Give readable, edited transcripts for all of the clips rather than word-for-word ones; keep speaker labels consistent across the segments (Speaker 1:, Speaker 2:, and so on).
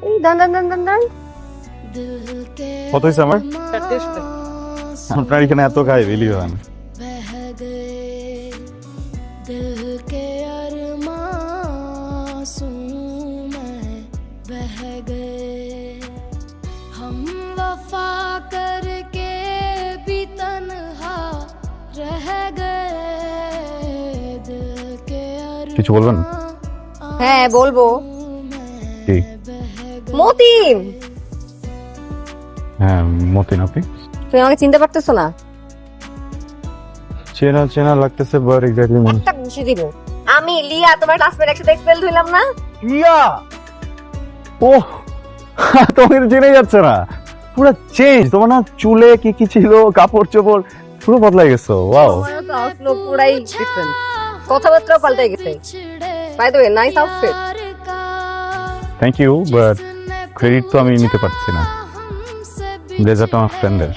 Speaker 1: এই দান দান দান দান দান
Speaker 2: কত হয়েছে আমার? আপনার এখানে এত খাই বিলি হয় কিছু বলবেন?
Speaker 1: হ্যাঁ বলবো।
Speaker 2: কি?
Speaker 1: মতিন,
Speaker 2: হ্যাঁ মতিন, আপনি?
Speaker 1: তুমি আমাকে চিনতে পারতেছো না?
Speaker 2: চেনা চেনা লাগতেছে বাট এক্স্যাক্টলি
Speaker 1: একটা ঘুষি দিব। আমি লিয়া, তোমার ক্লাসমেট, একসাথে এক্সপেল হইলাম না?
Speaker 2: ইয়া ও তোমাকে তো চেনাই যাচ্ছে না, পুরো চেঞ্জ। তোমার না চুলে কি কি ছিল, কাপড় চোপড় পুরো বদলাই গেছো। ওয়াও,
Speaker 1: তোমারও তো আউটলুক পুরাই ডিফারেন্ট, কথাবার্তাও পাল্টে গেছে। By the way, nice outfit.
Speaker 2: Thank you, but credit তো আমি নিতে পারছি না। ব্লেজারটা আমার ফ্রেন্ডের।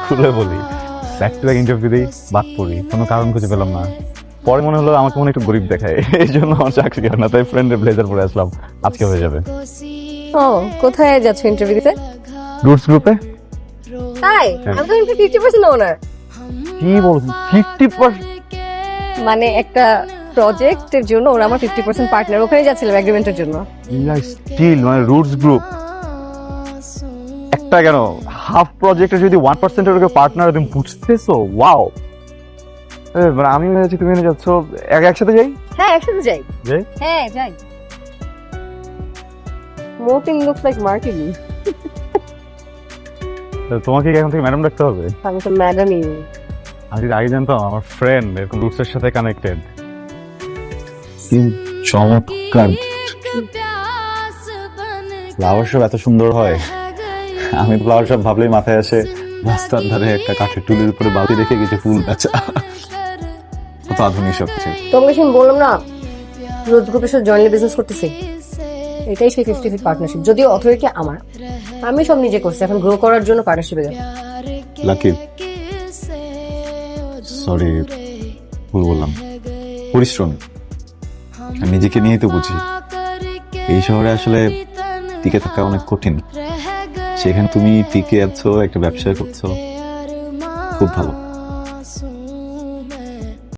Speaker 2: খুলে বলি, ব্যাক টু ব্যাক ইন্টারভিউ দিই, বাদ পড়ি, কোনো কারণ খুঁজে পেলাম না। পরে মনে হলো আমাকে মনে একটু গরিব দেখায়, এই জন্য আমার চাকরি হয় না, তাই ফ্রেন্ডের ব্লেজার পরে আসলাম। আজকে হয়ে যাবে।
Speaker 1: ও, কোথায় যাচ্ছ ইন্টারভিউ দিতে?
Speaker 2: রুটস গ্রুপে।
Speaker 1: তাই? আমি তো 50% ওনার।
Speaker 2: কি বলছো? 50%?
Speaker 1: মানে একটা প্রজেক্টের জন্য ওরা আমার 50% পার্টনার, ওখানে যাচ্ছিলাম এগ্রিমেন্টের জন্য।
Speaker 2: স্টিল মানে রুটস গ্রুপ একটা কেন হাফ প্রজেক্টে যদি 1% এর পার্টনার তুমি বুঝতেছো? ওয়াও। মানে আমি ভেবেছি তুমি এনে যাচ্ছ, একসাথে যাই।
Speaker 1: হ্যাঁ একসাথে যাই।
Speaker 2: যাই?
Speaker 1: হ্যাঁ যাই। Matin looks like Martin.
Speaker 2: তোমাকে কি এখন থেকে ম্যাডাম রাখতে হবে?
Speaker 1: আমি তো ম্যাডামই।
Speaker 2: আমি আগে জানতাম আমার ফ্রেন্ড এরকম রুটসের সাথে কানেক্টেড। কি চমৎকার ফ্লাওয়ার শপ, এত সুন্দর হয়। আমি ফ্লাওয়ার শপ ভাবলেই মাথায় আসে রাস্তার ধারে একটা কাঠের টুলের উপরে বালতি রেখে কিছু ফুল বেচা। কত আধুনিক সব কিছু।
Speaker 1: তোমাকে শুন বললাম না, রোজ গ্রুপের সাথে জয়েন্টলি বিজনেস করতেছি। এটাই সেই 50-50 পার্টনারশিপ, যদিও অথরিটি আমার, আমি সব নিজে করছি। এখন গ্রো করার জন্য পার্টনারশিপে যাব।
Speaker 2: লাকি, সরি ভুল বললাম। পরিশ্রম নিজেকে নিয়েই তো বুঝি। এই শহরে আসলে টিকে থাকা অনেক কঠিন, সেখানে তুমি টিকে আছো, একটা ব্যবসা করছো, খুব ভালো।